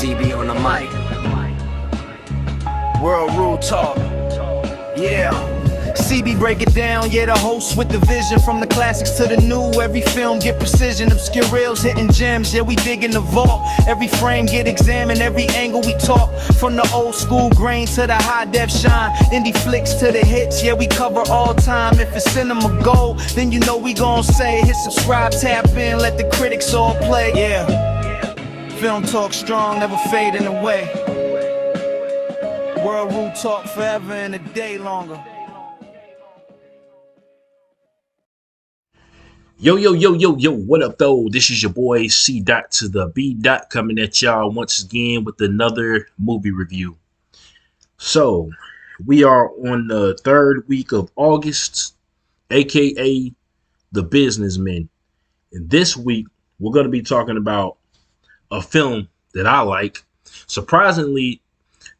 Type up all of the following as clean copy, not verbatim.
CB on the mic. World Rule Talk. Yeah. CB break it down, yeah, the host with the vision. From the classics to the new, every film get precision. Obscure reels hitting gems, yeah, we dig in the vault. Every frame get examined, every angle we talk. From the old school grain to the high def shine. Indie flicks to the hits, yeah, we cover all time. If it's cinema gold, then you know we gon' say, hit subscribe, tap in, let the critics all play. Yeah, film talk strong, never fading away. World Rule Talk forever and a day longer. Yo, what up though? This is your boy C Dot to the B Dot coming at y'all once again with another movie review. So, we are on the third week of August, aka The Businessmen. And this week, we're going to be talking about a film that I like. Surprisingly,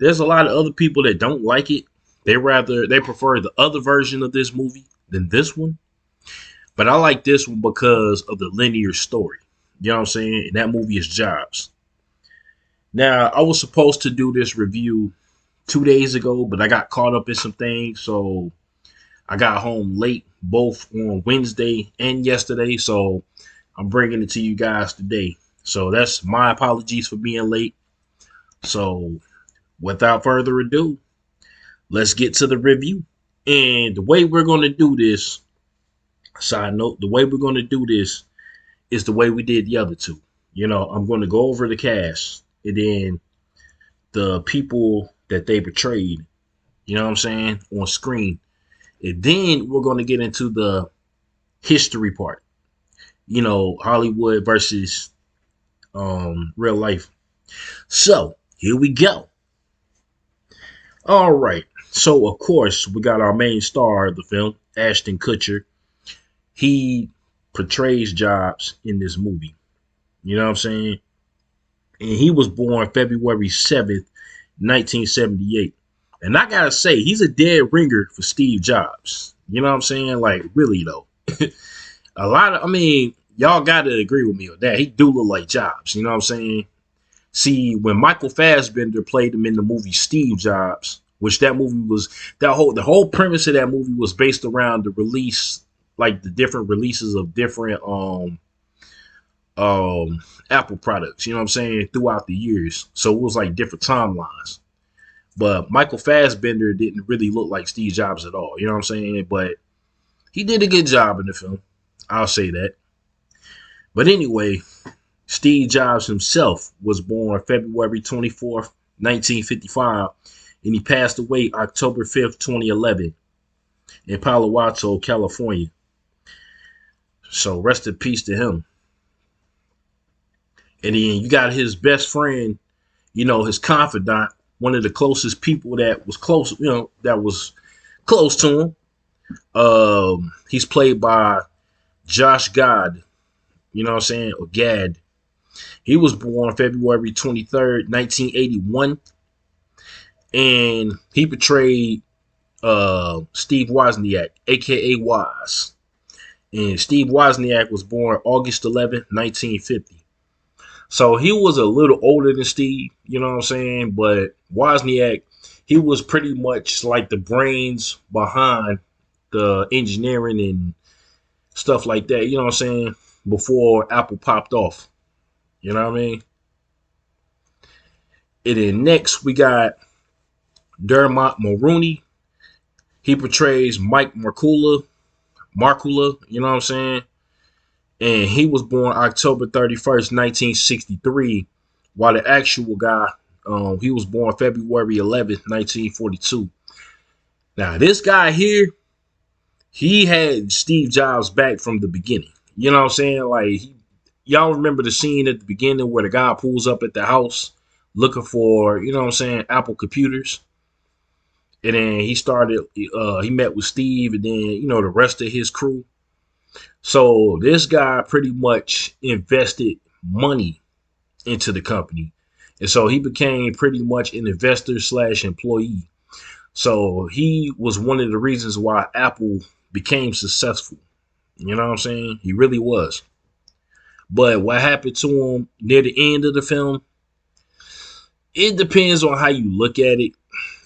there's a lot of other people that don't like it. They prefer the other version of this movie than this one. But I like this one because of the linear story. You know what I'm saying? And that movie is Jobs. Now, I was supposed to do this review 2 days ago, but I got caught up in some things. So I got home late, both on Wednesday and yesterday. So I'm bringing it to you guys today. So that's my apologies for being late. So without further ado, let's get to the review. And the way we're going to do this, side note, the way we're going to do this is the way we did the other two. You know, I'm going to go over the cast and then the people that they portrayed, you know what I'm saying, on screen. And then we're going to get into the history part. You know, Hollywood versus real life. So, here we go. All right. So, of course, we got our main star of the film, Ashton Kutcher. He portrays Jobs in this movie. You know what I'm saying? And he was born February 7th, 1978. And I gotta say, he's a dead ringer for Steve Jobs. You know what I'm saying? Like, really, though. Y'all gotta agree with me on that. He do look like Jobs. You know what I'm saying? See, when Michael Fassbender played him in the movie Steve Jobs, which that movie was, the whole premise of that movie was based around the release, like the different releases of different Apple products, you know what I'm saying, throughout the years. So it was like different timelines. But Michael Fassbender didn't really look like Steve Jobs at all, you know what I'm saying? But he did a good job in the film. I'll say that. But anyway, Steve Jobs himself was born February 24th, 1955, and he passed away October 5th, 2011 in Palo Alto, California. So rest in peace to him. And then you got his best friend, you know, his confidant, one of the closest people that was close, you know, that was close to him. He's played by Josh Gad, you know what I'm saying, or Gad. He was born February 23rd, 1981. And he portrayed Steve Wozniak, a.k.a. Woz. And Steve Wozniak was born August 11th, 1950. So he was a little older than Steve, you know what I'm saying? But Wozniak, he was pretty much like the brains behind the engineering and stuff like that, you know what I'm saying? Before Apple popped off, you know what I mean? And then next we got Dermot Mulroney. He portrays Mike Markula, you know what I'm saying? And he was born October 31st, 1963, while the actual guy, he was born February 11th, 1942. Now, this guy here, he had Steve Jobs back from the beginning. You know what I'm saying? Like, y'all remember the scene at the beginning where the guy pulls up at the house looking for, you know what I'm saying, Apple computers? And then he met with Steve and then, you know, the rest of his crew. So this guy pretty much invested money into the company. And so he became pretty much an investor / employee. So he was one of the reasons why Apple became successful. You know what I'm saying? He really was. But what happened to him near the end of the film, It depends on how you look at it.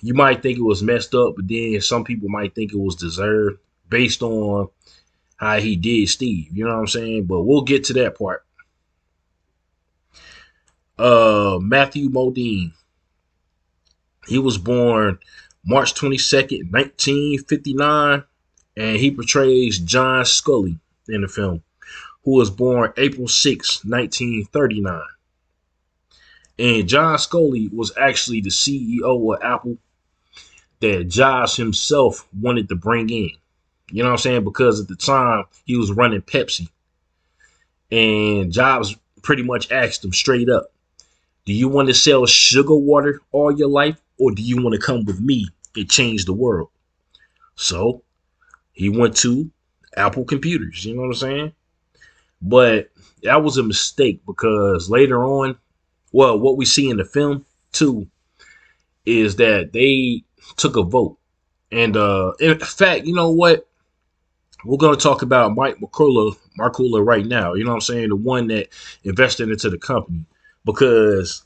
You might think it was messed up, but then some people might think it was deserved based on how he did Steve. You know what I'm saying? But we'll get to that part. Matthew Modine. He was born March 22nd, 1959, and he portrays John Scully in the film, who was born April 6, 1939. And John Scully was actually the CEO of Apple that Jobs himself wanted to bring in. You know what I'm saying? Because at the time he was running Pepsi. And Jobs pretty much asked him straight up, do you want to sell sugar water all your life, or do you want to come with me and change the world? So he went to Apple Computers. You know what I'm saying? But that was a mistake because later on, well, what we see in the film too is that they took a vote. And in fact, you know what? We're going to talk about Mike Markula right now. You know what I'm saying? The one that invested into the company. Because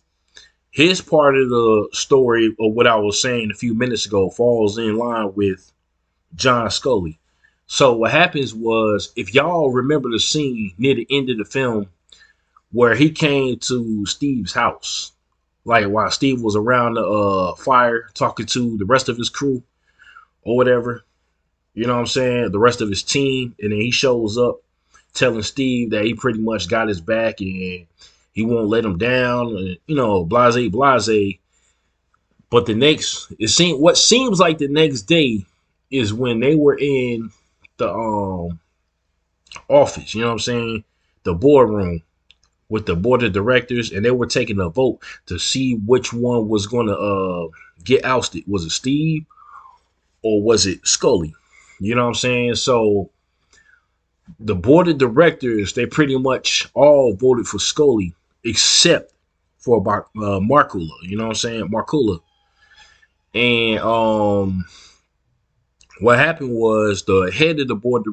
his part of the story, or what I was saying a few minutes ago, falls in line with John Scully. So what happens was, if y'all remember the scene near the end of the film where he came to Steve's house, like while Steve was around the fire talking to the rest of his crew or whatever, you know what I'm saying, the rest of his team, and then he shows up telling Steve that he pretty much got his back and he won't let him down, and, you know, blase, blase. But what seems like the next day is when they were in the office, you know what I'm saying, the boardroom with the board of directors, and they were taking a vote to see which one was going to get ousted. Was it Steve or was it Scully? You know what I'm saying? So the board of directors, they pretty much all voted for Scully except for Markula. You know what I'm saying? Markula. And what happened was the head of the board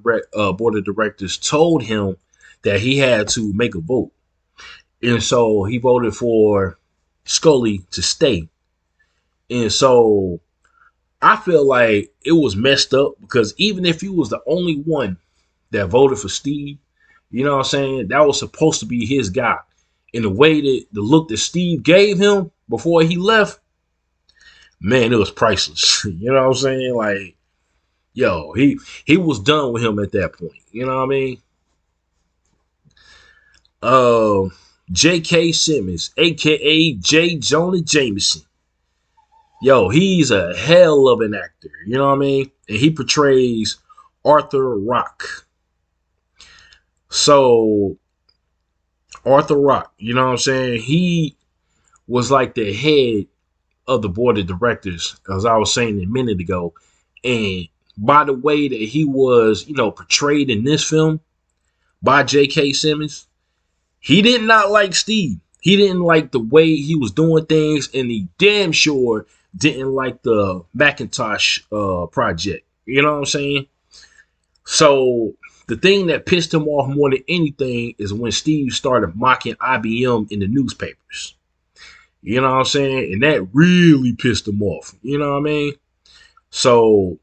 of directors told him that he had to make a vote. And so he voted for Scully to stay. And so I feel like it was messed up because even if he was the only one that voted for Steve, you know what I'm saying, that was supposed to be his guy. In the way that the look that Steve gave him before he left, man, it was priceless. You know what I'm saying? Like, yo, he was done with him at that point. You know what I mean? J.K. Simmons, a.k.a. J. Jonah Jameson. Yo, he's a hell of an actor. You know what I mean? And he portrays Arthur Rock. So, Arthur Rock, you know what I'm saying? He was like the head of the board of directors, as I was saying a minute ago. And by the way that he was, you know, portrayed in this film by J.K. Simmons, he did not like Steve. He didn't like the way he was doing things, and he damn sure didn't like the Macintosh project. You know what I'm saying? So the thing that pissed him off more than anything is when Steve started mocking IBM in the newspapers. You know what I'm saying? And that really pissed him off. You know what I mean? So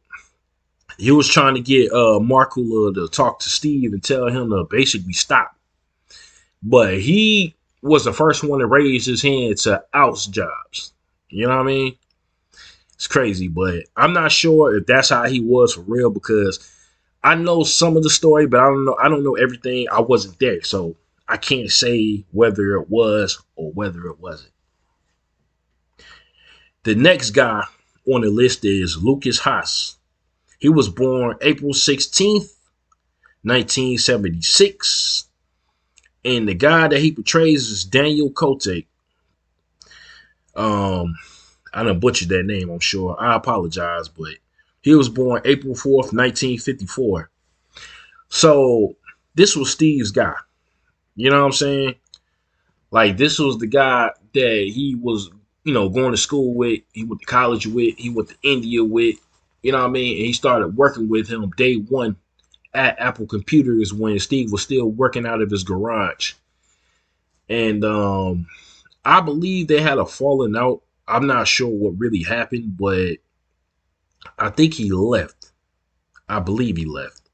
he was trying to get Markula to talk to Steve and tell him to basically stop. But he was the first one to raise his hand to oust Jobs. You know what I mean? It's crazy, but I'm not sure if that's how he was for real, because I know some of the story, but I don't know everything. I wasn't there, so I can't say whether it was or whether it wasn't. The next guy on the list is Lukas Haas. He was born April 16th, 1976. And the guy that he portrays is Daniel Kotek. I done butchered that name, I'm sure. I apologize, but he was born April 4th, 1954. So this was Steve's guy. You know what I'm saying? Like, this was the guy that he was, you know, going to school with, he went to college with, he went to India with, you know what I mean? And he started working with him day one at Apple Computers when Steve was still working out of his garage. And I believe they had a falling out. I'm not sure what really happened, but I think he left. I believe he left.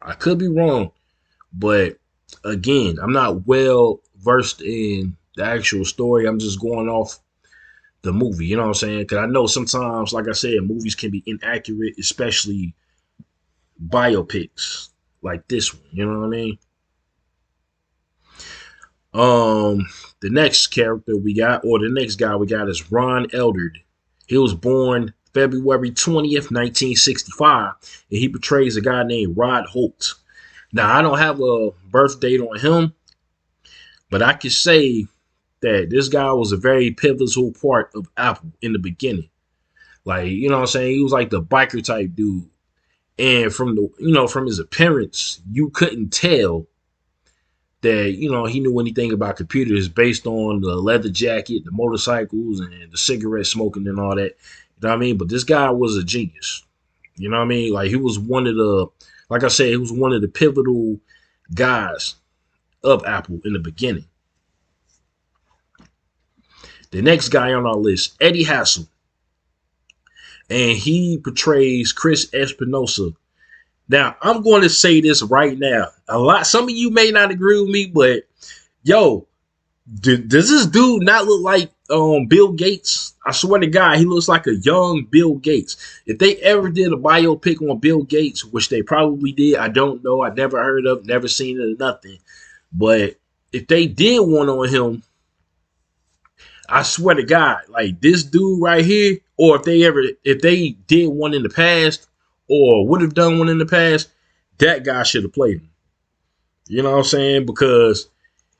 I could be wrong, but again, I'm not well versed in the actual story. I'm just going off the movie, you know what I'm saying? Because I know sometimes, like I said, movies can be inaccurate, especially biopics like this one. You know what I mean? The next character we got, or the next guy we got, is Ron Eldard. He was born February 20th, 1965, and he portrays a guy named Rod Holt. Now, I don't have a birth date on him, but I can say that this guy was a very pivotal part of Apple in the beginning. Like, you know what I'm saying? He was like the biker type dude. And from the, from his appearance, you couldn't tell that, he knew anything about computers based on the leather jacket, the motorcycles, and the cigarette smoking and all that. You know what I mean? But this guy was a genius. You know what I mean? Like, he was one of the, like I said, he was one of the pivotal guys of Apple in the beginning. The next guy on our list, Eddie Hassel. And he portrays Chris Espinosa. Now, I'm going to say this right now. Some of you may not agree with me, but yo, does this dude not look like Bill Gates? I swear to God, he looks like a young Bill Gates. If they ever did a biopic on Bill Gates, which they probably did, I don't know. I never heard of, never seen it or nothing. But if they did one on him, I swear to God, like this dude right here, or if they did one in the past, or would have done one in the past, that guy should have played him. You know what I'm saying? Because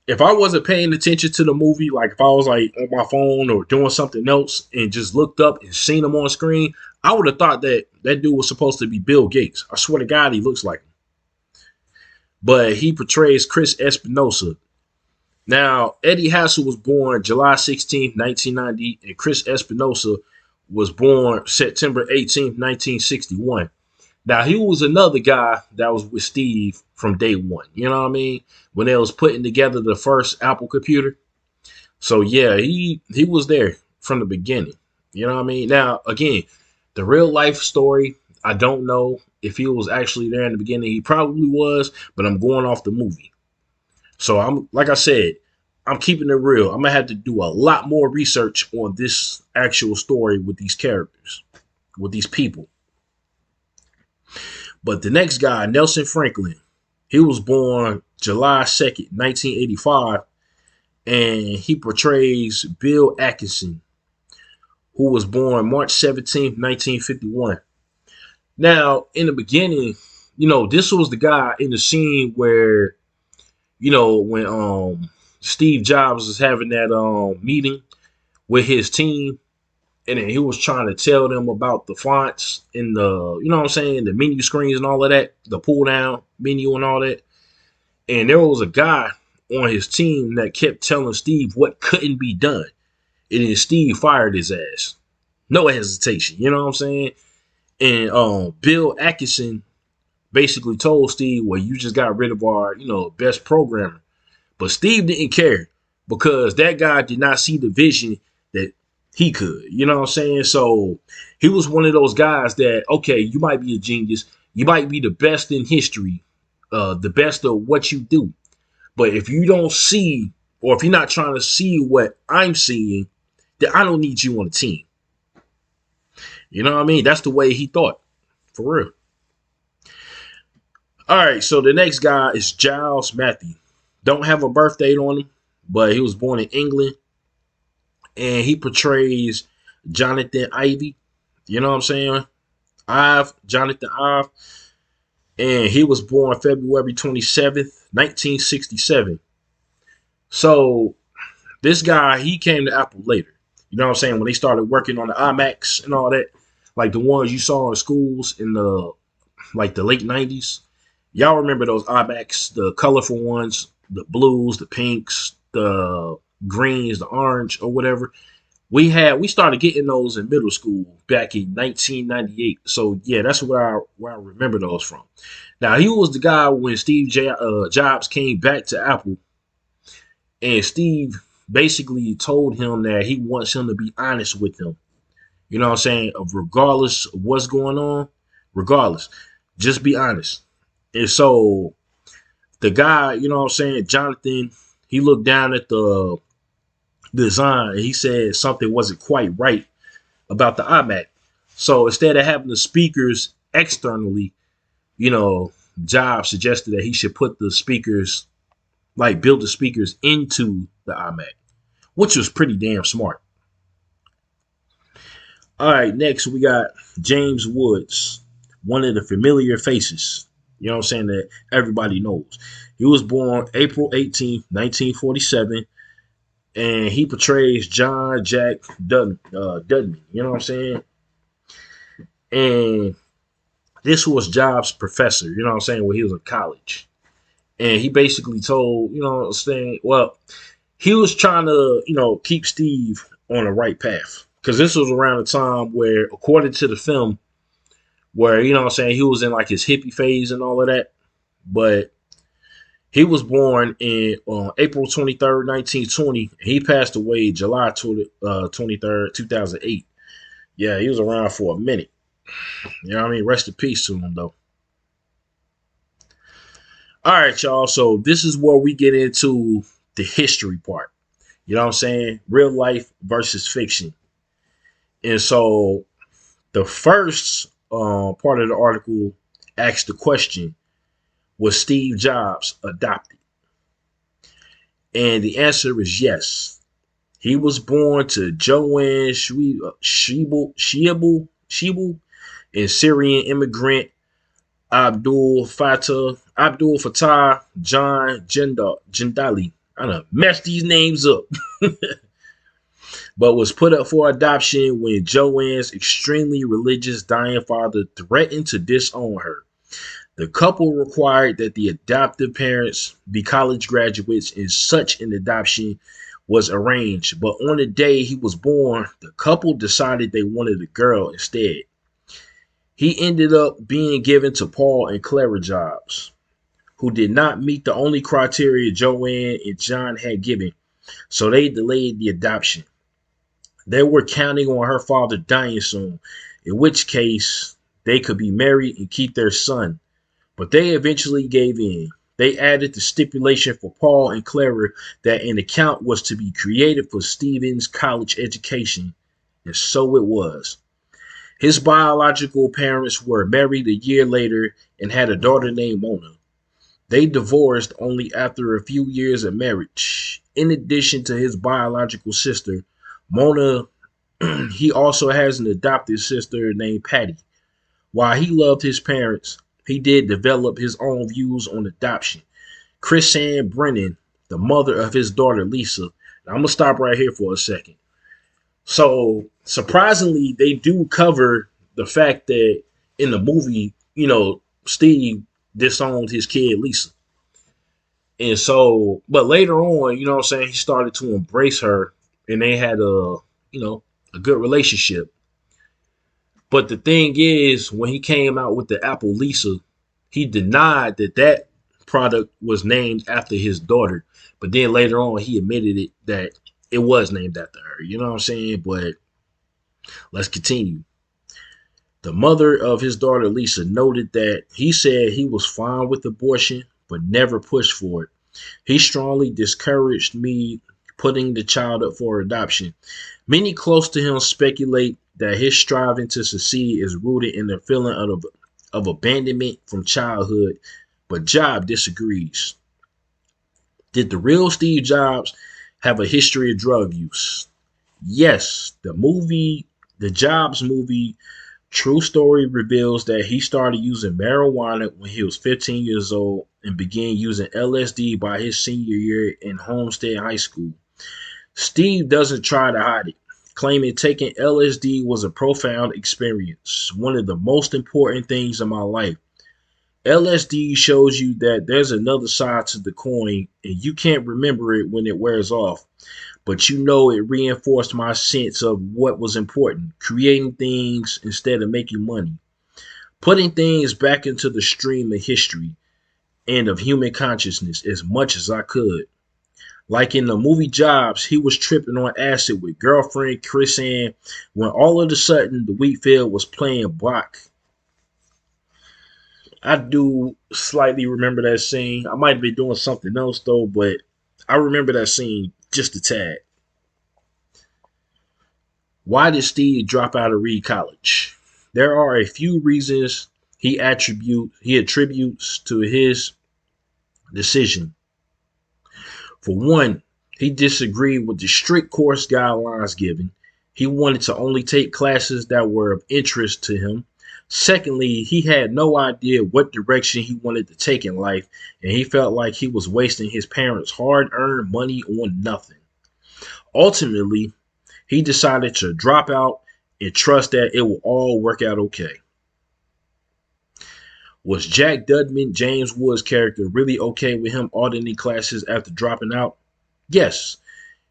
if I wasn't paying attention to the movie, like if I was like on my phone or doing something else and just looked up and seen him on screen, I would have thought that dude was supposed to be Bill Gates. I swear to God, he looks like him. But he portrays Chris Espinosa. Now, Eddie Hassel was born July 16th, 1990, and Chris Espinosa was born September 18th, 1961. Now, he was another guy that was with Steve from day one. You know what I mean? When they was putting together the first Apple computer. So, yeah, he was there from the beginning. You know what I mean? Now, again, the real life story, I don't know if he was actually there in the beginning. He probably was, but I'm going off the movie. So, like I said, I'm keeping it real. I'm going to have to do a lot more research on this actual story with these characters, with these people. But the next guy, Nelson Franklin, he was born July 2nd, 1985, and he portrays Bill Atkinson, who was born March 17th, 1951. Now, in the beginning, this was the guy in the scene where, when Steve Jobs was having that meeting with his team, and then he was trying to tell them about the fonts and the menu screens and all of that, the pull down menu and all that. And there was a guy on his team that kept telling Steve what couldn't be done. And then Steve fired his ass. No hesitation. You know what I'm saying? And Bill Atkinson basically told Steve, well, you just got rid of our, best programmer. But Steve didn't care because that guy did not see the vision that he could. You know what I'm saying? So he was one of those guys that, okay, you might be a genius. You might be the best in history, the best of what you do. But if you don't see, or if you're not trying to see what I'm seeing, then I don't need you on the team. You know what I mean? That's the way he thought. For real. All right, so the next guy is Giles Matthew. Don't have a birth date on him, but he was born in England. And he portrays Jonathan Ivy. You know what I'm saying? Jonathan Ive. And he was born February 27th, 1967. So this guy, he came to Apple later. You know what I'm saying? When they started working on the iMacs and all that, like the ones you saw in schools in the late 90s. Y'all remember those iMacs, the colorful ones, the blues, the pinks, the greens, the orange, or whatever. We started getting those in middle school back in 1998. So yeah, that's where I remember those from. Now he was the guy when Steve Jobs came back to Apple, and Steve basically told him that he wants him to be honest with him. You know what I'm saying? Of regardless of what's going on, regardless, just be honest. And so the guy, you know what I'm saying, Jonathan, he looked down at the design and he said something wasn't quite right about the iMac. So instead of having the speakers externally, you know, Jobs suggested that he should put the speakers, like build the speakers into the iMac, which was pretty damn smart. All right, next we got James Woods, one of the familiar faces. You know what I'm saying, that everybody knows. He was born April 18th, 1947, and he portrays John Jack Dudman. You know what I'm saying? And this was Jobs' professor, you know what I'm saying, when he was in college. And he basically told, you know what I'm saying, well, he was trying to, you know, keep Steve on the right path. Because this was around the time where, according to the film, where, you know what I'm saying, he was in like his hippie phase and all of that. But he was born in April 23rd, 1920. And he passed away July 23rd, 2008. Yeah, he was around for a minute. You know what I mean? Rest in peace to him, though. All right, y'all. So this is where we get into the history part. You know what I'm saying? Real life versus fiction. And so the first part of the article asked the question, was Steve Jobs adopted? And the answer is yes. He was born to Joanne Shibul and Syrian immigrant Abdul Fattah John Jindali. I done messed these names up. But was put up for adoption when Joanne's extremely religious dying father threatened to disown her. The couple required that the adoptive parents be college graduates, and such an adoption was arranged. But on the day he was born, the couple decided they wanted a girl instead. He ended up being given to Paul and Clara Jobs, who did not meet the only criteria Joanne and John had given, so they delayed the adoption. They were counting on her father dying soon, in which case they could be married and keep their son. But they eventually gave in. They added the stipulation for Paul and Clara that an account was to be created for Stephen's college education, and so it was. His biological parents were married a year later and had a daughter named Mona. They divorced only after a few years of marriage. In addition to his biological sister, Mona, he also has an adopted sister named Patty. While he loved his parents, he did develop his own views on adoption. Chris-Ann Brennan, the mother of his daughter Lisa. Now, I'm going to stop right here for a second. So, surprisingly, they do cover the fact that in the movie, you know, Steve disowned his kid Lisa. And so, but later on, you know what I'm saying, he started to embrace her and they had a, you know, a good relationship. But the thing is, when he came out with the Apple Lisa, he denied that that product was named after his daughter. But then later on, he admitted it that it was named after her. You know what I'm saying? But let's continue. The mother of his daughter, Lisa, noted that he said he was fine with abortion, but never pushed for it. He strongly discouraged me putting the child up for adoption. Many close to him speculate that his striving to succeed is rooted in the feeling of abandonment from childhood, but Jobs disagrees. Did the real Steve Jobs have a history of drug use? Yes, the Jobs movie, True Story, reveals that he started using marijuana when he was 15 years old and began using LSD by his senior year in Homestead High School. Steve doesn't try to hide it, claiming taking LSD was a profound experience, one of the most important things in my life. LSD shows you that there's another side to the coin and you can't remember it when it wears off. But you know, it reinforced my sense of what was important, creating things instead of making money, putting things back into the stream of history and of human consciousness as much as I could. Like in the movie Jobs, he was tripping on acid with girlfriend Chris Ann when all of a sudden the wheat field was playing Bach. I do slightly remember that scene. I might be doing something else though, but I remember that scene just a tad. Why did Steve drop out of Reed College? There are a few reasons he attributes to his decision. For one, he disagreed with the strict course guidelines given. He wanted to only take classes that were of interest to him. Secondly, he had no idea what direction he wanted to take in life, and he felt like he was wasting his parents' hard-earned money on nothing. Ultimately, he decided to drop out and trust that it will all work out okay. Was Jack Dudman, James Woods' character, really okay with him auditing classes after dropping out? Yes.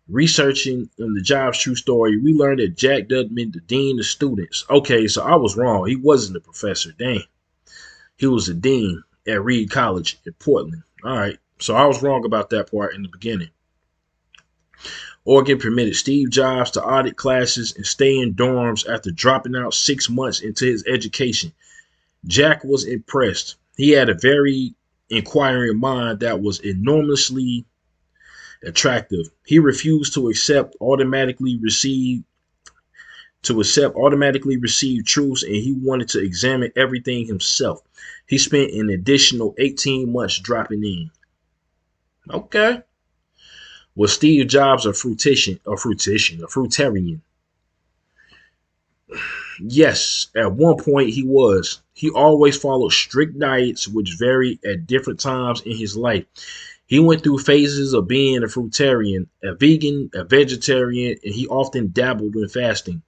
Researching in the Jobs True Story, we learned that Jack Dudman, the dean of students. Okay, so I was wrong. He wasn't a professor. Dang. He was a dean at Reed College in Portland. All right. So I was wrong about that part in the beginning. Oregon permitted Steve Jobs to audit classes and stay in dorms after dropping out 6 months into his education. Jack was impressed. He had a very inquiring mind that was enormously attractive. He refused to accept automatically received truths, and he wanted to examine everything himself. He spent an additional 18 months dropping in. Okay. Was Steve Jobs a fruitarian? Yes, at one point he was. He always followed strict diets which varied at different times in his life. He went through phases of being a fruitarian, a vegan, a vegetarian, and he often dabbled in fasting.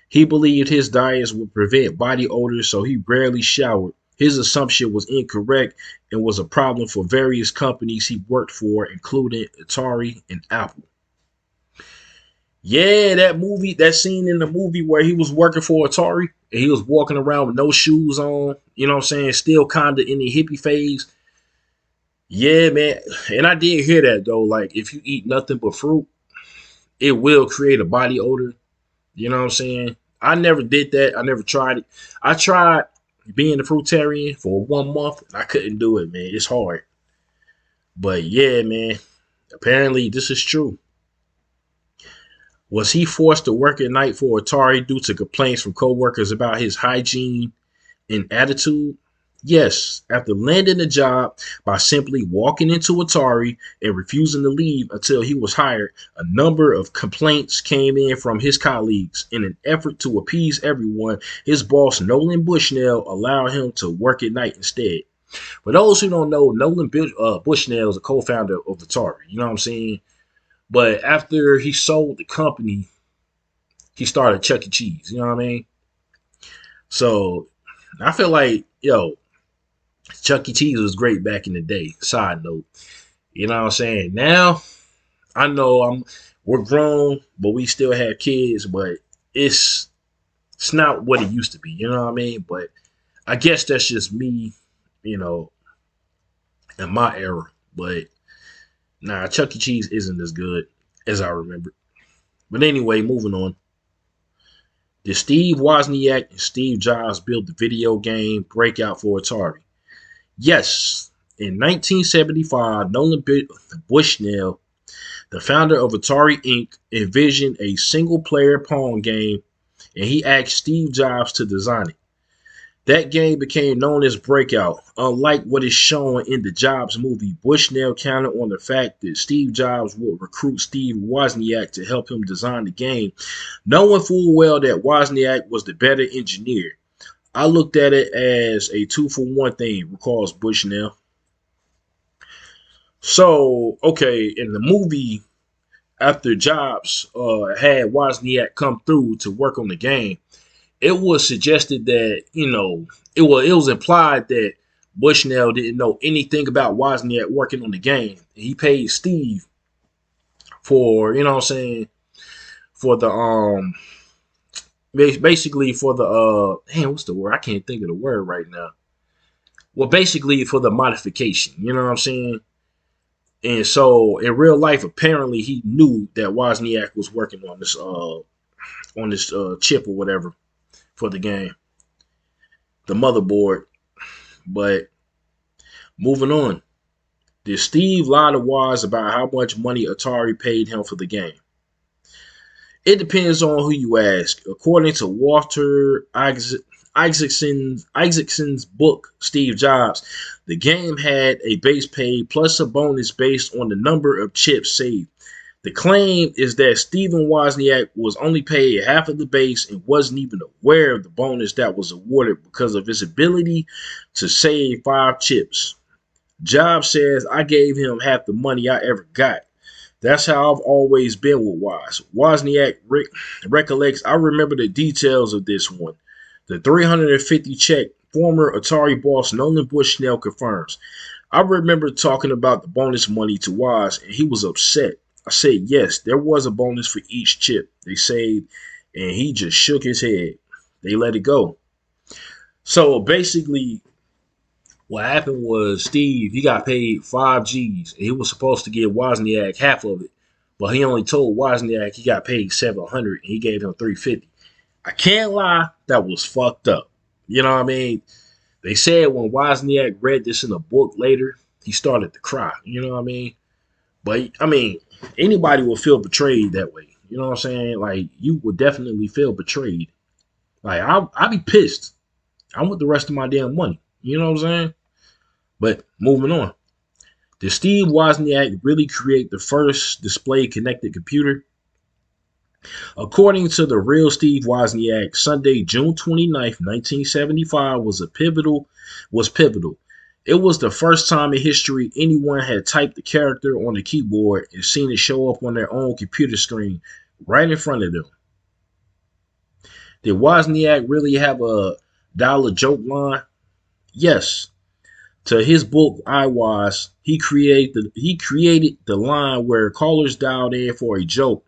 He believed his diets would prevent body odor, so he rarely showered. His assumption was incorrect and was a problem for various companies he worked for, including Atari and Apple. Yeah, that scene in the movie where he was working for Atari and he was walking around with no shoes on, you know what I'm saying, still kind of in the hippie phase. Yeah, man. And I did hear that though. Like, if you eat nothing but fruit, it will create a body odor. You know what I'm saying? I never did that. I never tried it. I tried being a fruitarian for 1 month. I couldn't do it, man. It's hard. But yeah, man. Apparently, this is true. Was he forced to work at night for Atari due to complaints from coworkers about his hygiene and attitude? Yes, after landing the job by simply walking into Atari and refusing to leave until he was hired, a number of complaints came in from his colleagues. In an effort to appease everyone, his boss, Nolan Bushnell, allowed him to work at night instead. For those who don't know, Nolan Bushnell is a co-founder of Atari. You know what I'm saying? But after he sold the company, he started Chuck E. Cheese. You know what I mean? So I feel like, Chuck E. Cheese was great back in the day. Side note. You know what I'm saying? Now, I know we're grown, but we still have kids, but it's not what it used to be. You know what I mean? But I guess that's just me, in my era. But nah, Chuck E. Cheese isn't as good as I remember. But anyway, moving on. Did Steve Wozniak and Steve Jobs build the video game Breakout for Atari? Yes. In 1975, Nolan Bushnell, the founder of Atari Inc., envisioned a single-player Pong game, and he asked Steve Jobs to design it. That game became known as Breakout. Unlike what is shown in the Jobs movie, Bushnell counted on the fact that Steve Jobs would recruit Steve Wozniak to help him design the game, knowing full well that Wozniak was the better engineer. I looked at it as a 2-for-1 thing, recalls Bushnell. So, okay, in the movie, after Jobs had Wozniak come through to work on the game, it was suggested that, it was implied that Bushnell didn't know anything about Wozniak working on the game. He paid Steve for, for the, basically for the, what's the word? I can't think of the word right now. Well, basically for the modification, you know what I'm saying? And so in real life, apparently he knew that Wozniak was working on this chip or whatever for the game, the motherboard. But moving on, did Steve lie to Woz about how much money Atari paid him for the game? It depends on who you ask. According to Walter Isaacson's book, Steve Jobs, the game had a base pay plus a bonus based on the number of chips saved. The claim is that Stephen Wozniak was only paid half of the base and wasn't even aware of the bonus that was awarded because of his ability to save 5 chips. Jobs says, I gave him half the money I ever got. That's how I've always been with Woz. Wozniak recollects, I remember the details of this one. The 350 check, former Atari boss Nolan Bushnell confirms. I remember talking about the bonus money to Woz, and he was upset. I said, yes, there was a bonus for each chip they saved, and he just shook his head. They let it go. So basically, what happened was Steve, he got paid 5 G's. And he was supposed to give Wozniak half of it, but he only told Wozniak he got paid 700 and he gave him 350. I can't lie, that was fucked up. You know what I mean? They said when Wozniak read this in a book later, he started to cry. You know what I mean? But I mean, anybody will feel betrayed that way. You know what I'm saying? Like, you would definitely feel betrayed. Like, I'll be pissed. I want the rest of my damn money. You know what I'm saying? But moving on. Did Steve Wozniak really create the first display connected computer? According to the real Steve Wozniak, Sunday, June 29th, 1975 was pivotal. It was the first time in history anyone had typed the character on the keyboard and seen it show up on their own computer screen right in front of them. Did Wozniak really have a dollar joke line? Yes. To his book, I Was, he created the line where callers dialed in for a joke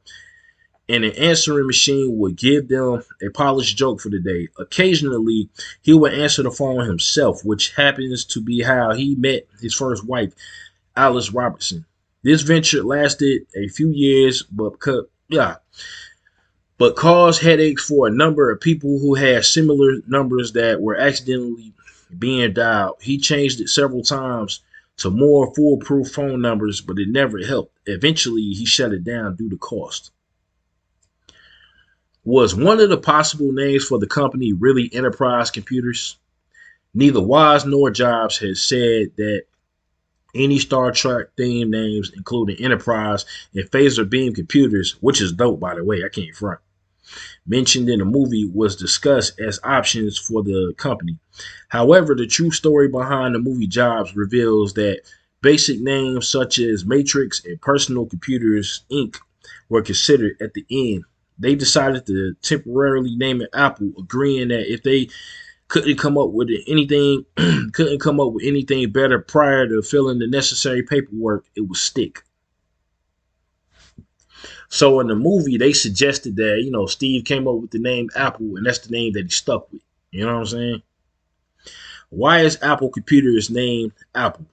and an answering machine would give them a polished joke for the day. Occasionally, he would answer the phone himself, which happens to be how he met his first wife, Alice Robertson. This venture lasted a few years, but caused headaches for a number of people who had similar numbers that were accidentally being dialed. He changed it several times to more foolproof phone numbers, but it never helped. Eventually, he shut it down due to cost. Was one of the possible names for the company really Enterprise Computers? Neither Woz nor Jobs has said that any Star Trek theme names, including Enterprise and Phaser Beam Computers, which is dope, by the way, I can't front, mentioned in the movie, was discussed as options for the company. However, the true story behind the movie Jobs reveals that basic names such as Matrix and Personal Computers Inc. were considered at the end. They decided to temporarily name it Apple, agreeing that if they couldn't come up with anything better prior to filling the necessary paperwork, it would stick. So in the movie, they suggested that, Steve came up with the name Apple, and that's the name that he stuck with. You know what I'm saying? Why is Apple Computers named Apple?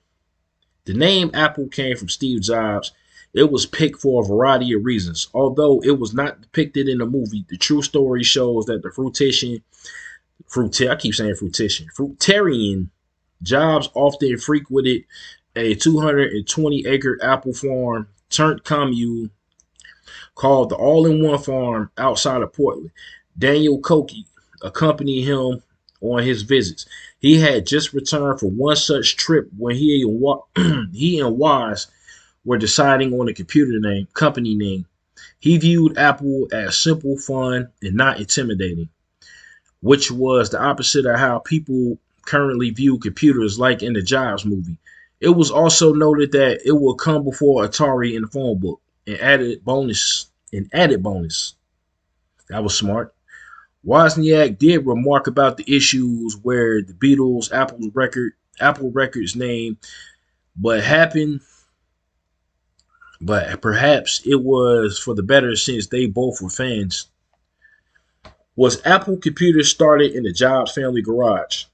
The name Apple came from Steve Jobs. It was picked for a variety of reasons. Although it was not depicted in the movie, the true story shows that the fruitarian Jobs often frequented a 220-acre apple farm turned commune called the All-in-One Farm outside of Portland. Daniel Koch accompanied him on his visits. He had just returned from one such trip when he and Woz were deciding on a company name. He viewed Apple as simple, fun, and not intimidating, which was the opposite of how people currently view computers like in the Jobs movie. It was also noted that it would come before Atari in the phone book. An added bonus. That was smart. Wozniak did remark about the issues where the Beatles Apple Records name, but perhaps it was for the better since they both were fans. Was Apple Computers started in the Jobs family garage?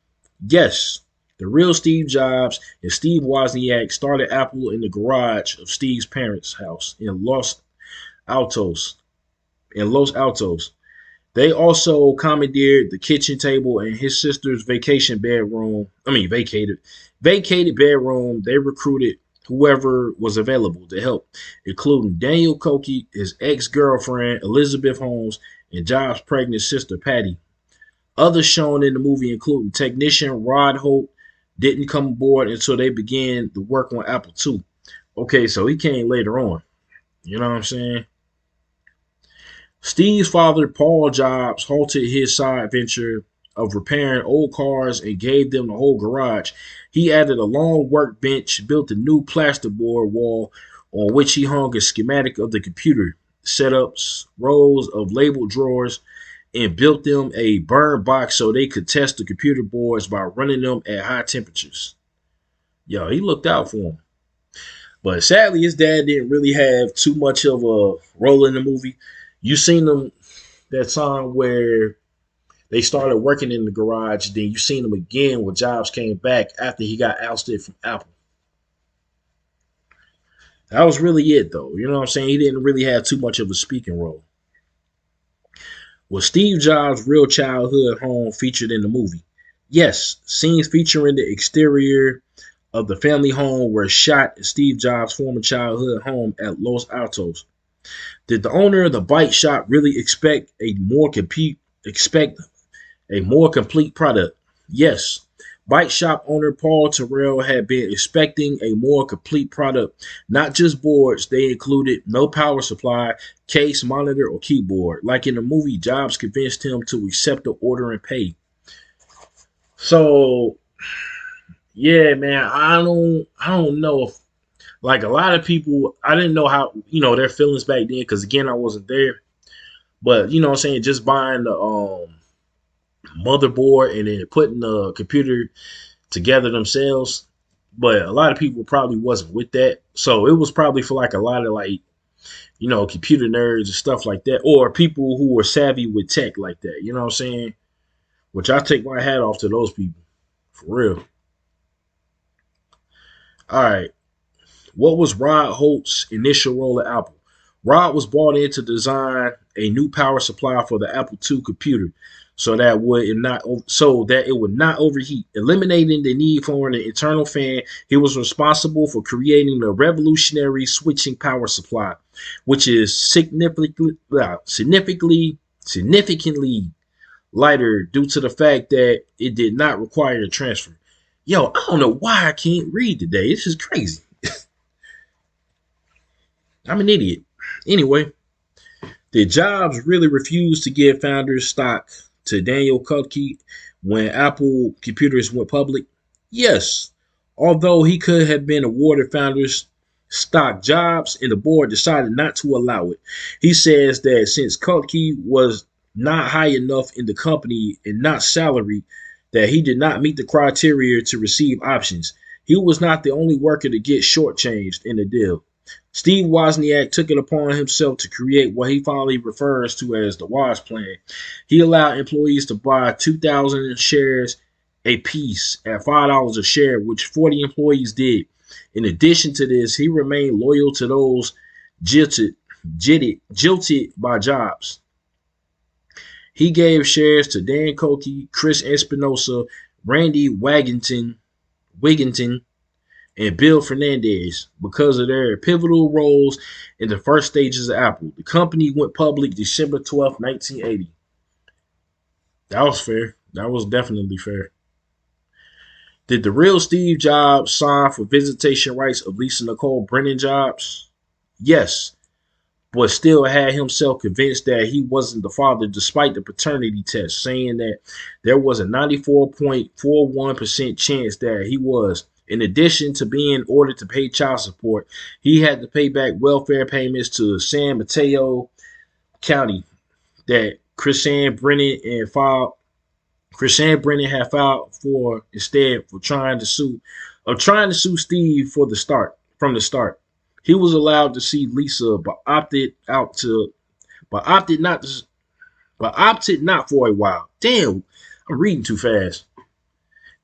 Yes. The real Steve Jobs and Steve Wozniak started Apple in the garage of Steve's parents' house in Altos. Los Altos. They also commandeered the kitchen table and his sister's vacated bedroom. They recruited whoever was available to help, including Daniel Koch, his ex-girlfriend Elizabeth Holmes, and Jobs' pregnant sister Patty. Others shown in the movie, including technician Rod Holt, didn't come aboard until they began the work on Apple II. Okay, so he came later on. You know what I'm saying? Steve's father, Paul Jobs, halted his side venture of repairing old cars and gave them the whole garage. He added a long workbench, built a new plasterboard wall on which he hung a schematic of the computer, setups, rows of labeled drawers, and built them a burn box so they could test the computer boards by running them at high temperatures. Yo, he looked out for him. But sadly, his dad didn't really have too much of a role in the movie. You seen them that time where they started working in the garage, then you seen them again when Jobs came back after he got ousted from Apple. That was really it, though. You know what I'm saying? He didn't really have too much of a speaking role. Was Steve Jobs' real childhood home featured in the movie? Yes, scenes featuring the exterior of the family home were shot at Steve Jobs' former childhood home at Los Altos. Did the owner of the bike shop really expect a more complete product? Yes. Bike shop owner Paul Terrell had been expecting a more complete product, not just boards. They included no power supply, case, monitor, or keyboard. Like in the movie, Jobs convinced him to accept the order and pay. So, yeah, man, I don't know if, like, a lot of people, I didn't know how, their feelings back then, because again, I wasn't there. But, you know what I'm saying, just buying the motherboard and then putting the computer together themselves. But a lot of people probably wasn't with that. So it was probably for like a lot of computer nerds and stuff like that, or people who were savvy with tech like that. You know what I'm saying? Which I take my hat off to those people. For real. All right. What was Rod Holt's initial role at Apple? Rod was brought in to design a new power supply for the Apple II computer so that it would not overheat, eliminating the need for an internal fan. He was responsible for creating the revolutionary switching power supply, which is significantly lighter due to the fact that it did not require a transfer. Yo, I don't know why I can't read today. This is crazy. I'm an idiot. Anyway, did Jobs really refuse to give founders stock to Daniel Koch when Apple computers went public? Yes. Although he could have been awarded founders stock, Jobs and the board decided not to allow it. He says that since Koch was not high enough in the company and not salary, that he did not meet the criteria to receive options. He was not the only worker to get shortchanged in the deal. Steve Wozniak took it upon himself to create what he finally refers to as the Woz Plan. He allowed employees to buy 2,000 shares a piece at $5 a share, which 40 employees did. In addition to this, he remained loyal to those jilted by Jobs. He gave shares to Dan Koch, Chris Espinosa, Randy Wigginton, and Bill Fernandez because of their pivotal roles in the first stages of Apple. The company went public December 12, 1980. That was fair. That was definitely fair. Did the real Steve Jobs sign for visitation rights of Lisa Nicole Brennan Jobs? Yes, but still had himself convinced that he wasn't the father despite the paternity test, saying that there was a 94.41% chance that he was. In addition to being ordered to pay child support, he had to pay back welfare payments to San Mateo County that Chrisanne Brennan had filed for instead for trying to sue Steve from the start. He was allowed to see Lisa, but opted not for a while. Damn, I'm reading too fast.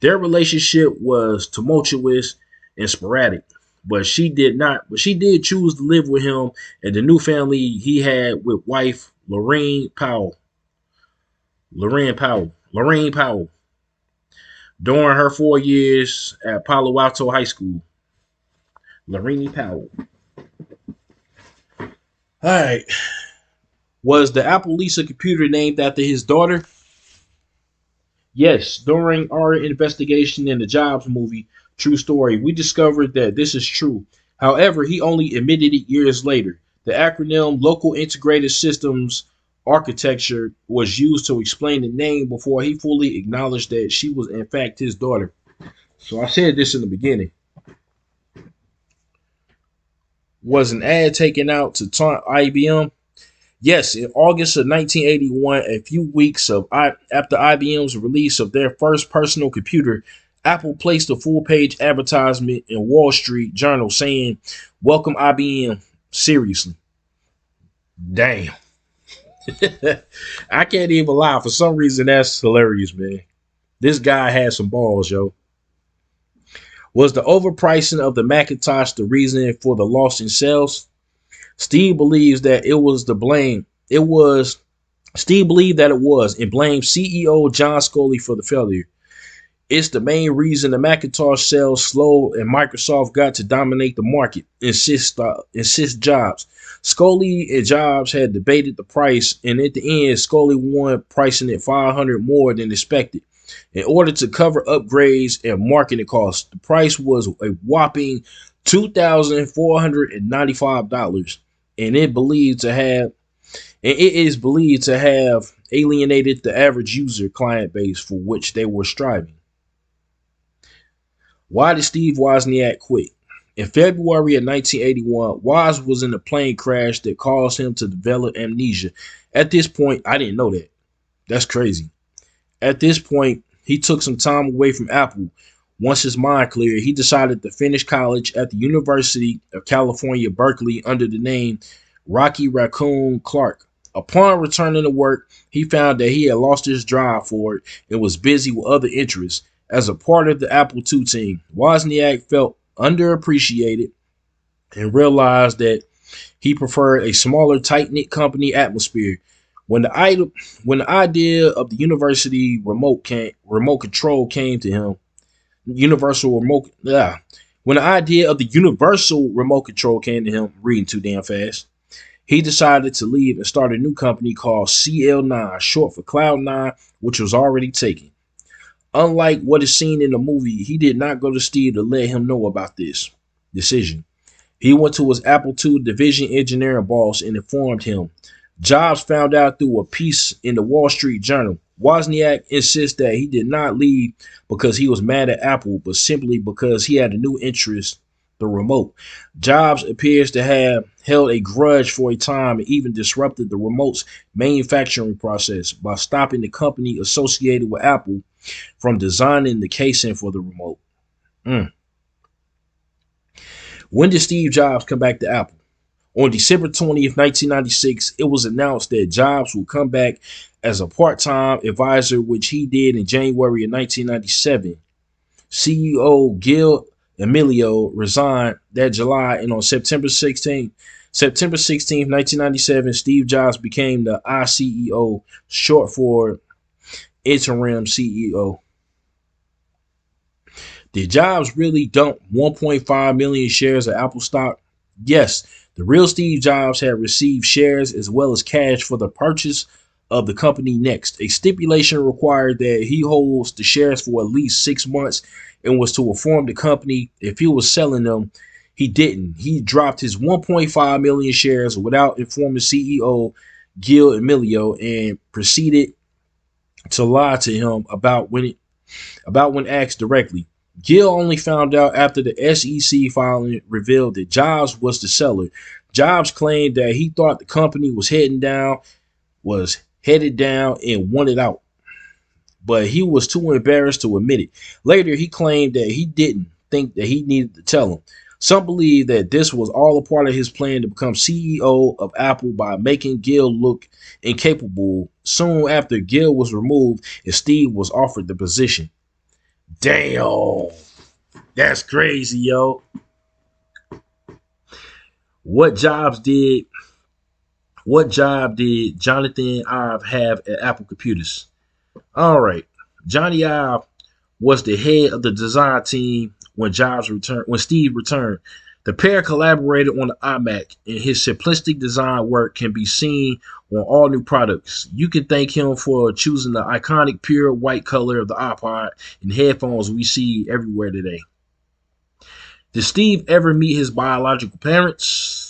Their relationship was tumultuous and sporadic, but she did not. But she did choose to live with him and the new family he had with wife Lorraine Powell. Lorraine Powell during her 4 years at Palo Alto High School. Lorraine Powell. All right. Was the Apple Lisa computer named after his daughter? Yes. During our investigation in the Jobs movie, True Story, we discovered that this is true. However, he only admitted it years later. The acronym Local Integrated Systems Architecture was used to explain the name before he fully acknowledged that she was in fact his daughter. So I said this in the beginning. Was an ad taken out to taunt IBM? Yes, in August of 1981, a few weeks after IBM's release of their first personal computer, Apple placed a full-page advertisement in Wall Street Journal saying, "Welcome IBM, seriously." Damn. I can't even lie. For some reason, that's hilarious, man. This guy had some balls, yo. Was the overpricing of the Macintosh the reason for the loss in sales? Steve believes that it was the blame. Steve believed that it was and blamed CEO John Scully for the failure. It's the main reason the Macintosh sales slowed and Microsoft got to dominate the market, insists Jobs. Scully and Jobs had debated the price, and at the end, Scully won, pricing it $500 more than expected. In order to cover upgrades and marketing costs, the price was a whopping $2,495, and it is believed to have alienated the average user client base for which they were striving. Why did Steve Wozniak quit? In February of 1981, Woz was in a plane crash that caused him to develop amnesia. At this point, I didn't know that. That's crazy. At this point, he took some time away from Apple. Once his mind cleared, he decided to finish college at the University of California, Berkeley, under the name Rocky Raccoon Clark. Upon returning to work, he found that he had lost his drive for it and was busy with other interests. As a part of the Apple II team, Wozniak felt underappreciated and realized that he preferred a smaller, tight-knit company atmosphere. When the idea of the university remote control came to him, when the idea of the universal remote control came to him, reading too damn fast, he decided to leave and start a new company called CL9, short for Cloud9, which was already taken. Unlike what is seen in the movie, he did not go to Steve to let him know about this decision. He went to his Apple II division engineering boss and informed him. Jobs found out through a piece in the Wall Street Journal. Wozniak insists that he did not leave because he was mad at Apple, but simply because he had a new interest, the remote. Jobs appears to have held a grudge for a time and even disrupted the remote's manufacturing process by stopping the company associated with Apple from designing the casing for the remote. When did Steve Jobs come back to Apple? On December 20th, 1996, it was announced that Jobs would come back as a part-time advisor, which he did in January of 1997. CEO Gil Amelio resigned that July, and on September 16th, 1997, Steve Jobs became the ICEO, short for interim CEO. Did Jobs really dump 1.5 million shares of Apple stock? Yes, the real Steve Jobs had received shares as well as cash for the purchase of the company next. A stipulation required that he holds the shares for at least 6 months and was to inform the company if he was selling them. He didn't. He dropped his 1.5 million shares without informing CEO Gil Amelio and proceeded to lie to him about when asked directly. Gil only found out after the SEC filing revealed that Jobs was the seller. Jobs claimed that he thought the company was headed down and wanted out, but he was too embarrassed to admit it. Later, he claimed that he didn't think that he needed to tell him. Some believe that this was all a part of his plan to become CEO of Apple by making Gil look incapable. Soon after, Gil was removed and Steve was offered the position. Damn. That's crazy, yo. What jobs did what job did Jonathan Ive have at Apple Computers? All right. Johnny Ive was the head of the design team when Steve returned. The pair collaborated on the iMac, and his simplistic design work can be seen on all new products. You can thank him for choosing the iconic pure white color of the iPod and headphones we see everywhere today. Did Steve ever meet his biological parents?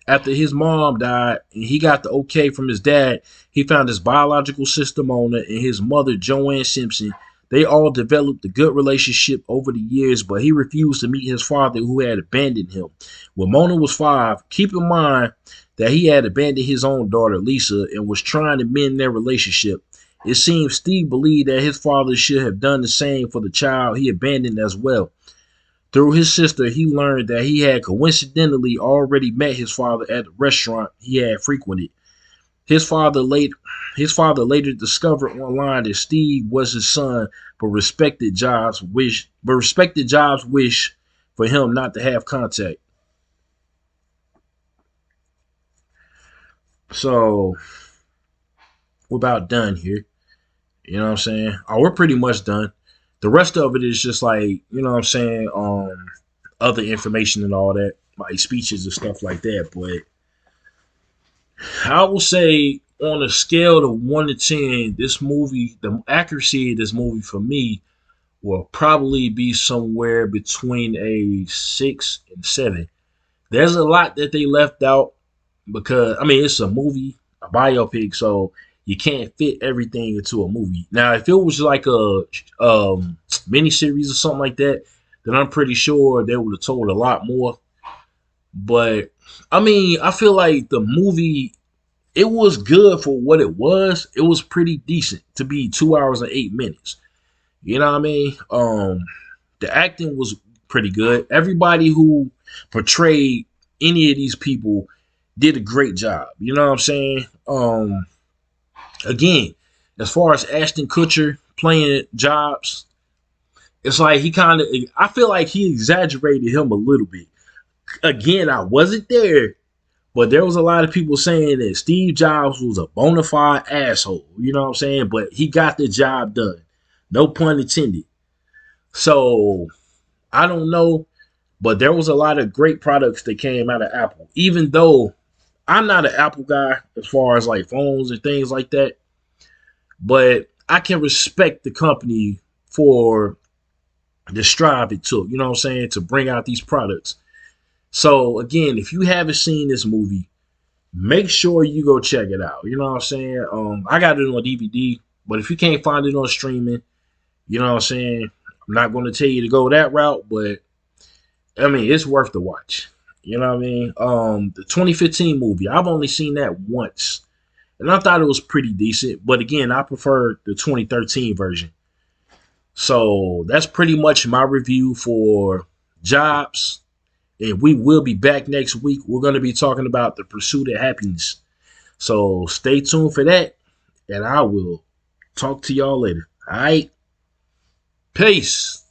After his mom died and he got the okay from his dad, he found his biological sister Mona and his mother Joanne Simpson. They all developed a good relationship over the years, but he refused to meet his father who had abandoned him. When Mona was 5, keep in mind that he had abandoned his own daughter Lisa and was trying to mend their relationship. It seems Steve believed that his father should have done the same for the child he abandoned as well. Through his sister, he learned that he had coincidentally already met his father at the restaurant he had frequented. His father later discovered online that Steve was his son, but respected Jobs' wish for him not to have contact. So we're about done here. You know what I'm saying? Oh, we're pretty much done. The rest of it is just like, you know what I'm saying, other information and all that, like speeches and stuff like that. But I will say on a scale of 1 to 10, this movie, the accuracy of this movie for me will probably be somewhere between a 6 and 7. There's a lot that they left out because, I mean, it's a movie, a biopic, so you can't fit everything into a movie. Now, if it was like a miniseries or something like that, then I'm pretty sure they would have told a lot more. But I mean, I feel like the movie, it was good for what it was. It was pretty decent to be 2 hours and 8 minutes. You know what I mean? The acting was pretty good. Everybody who portrayed any of these people did a great job. You know what I'm saying? Again, as far as Ashton Kutcher playing Jobs, it's like I feel like he exaggerated him a little bit. Again, I wasn't there, but there was a lot of people saying that Steve Jobs was a bona fide asshole. You know what I'm saying? But he got the job done. No pun intended. So, I don't know, but there was a lot of great products that came out of Apple. Even though I'm not an Apple guy as far as like phones and things like that, but I can respect the company for the strive it took, you know what I'm saying, to bring out these products. So again, if you haven't seen this movie, make sure you go check it out. You know what I'm saying? I got it on DVD, but if you can't find it on streaming, you know what I'm saying, I'm not going to tell you to go that route, but I mean, it's worth the watch. You know what I mean? The 2015 movie, I've only seen that once, and I thought it was pretty decent. But again, I prefer the 2013 version. So that's pretty much my review for Jobs. And we will be back next week. We're going to be talking about The Pursuit of Happiness. So stay tuned for that. And I will talk to y'all later. All right. Peace.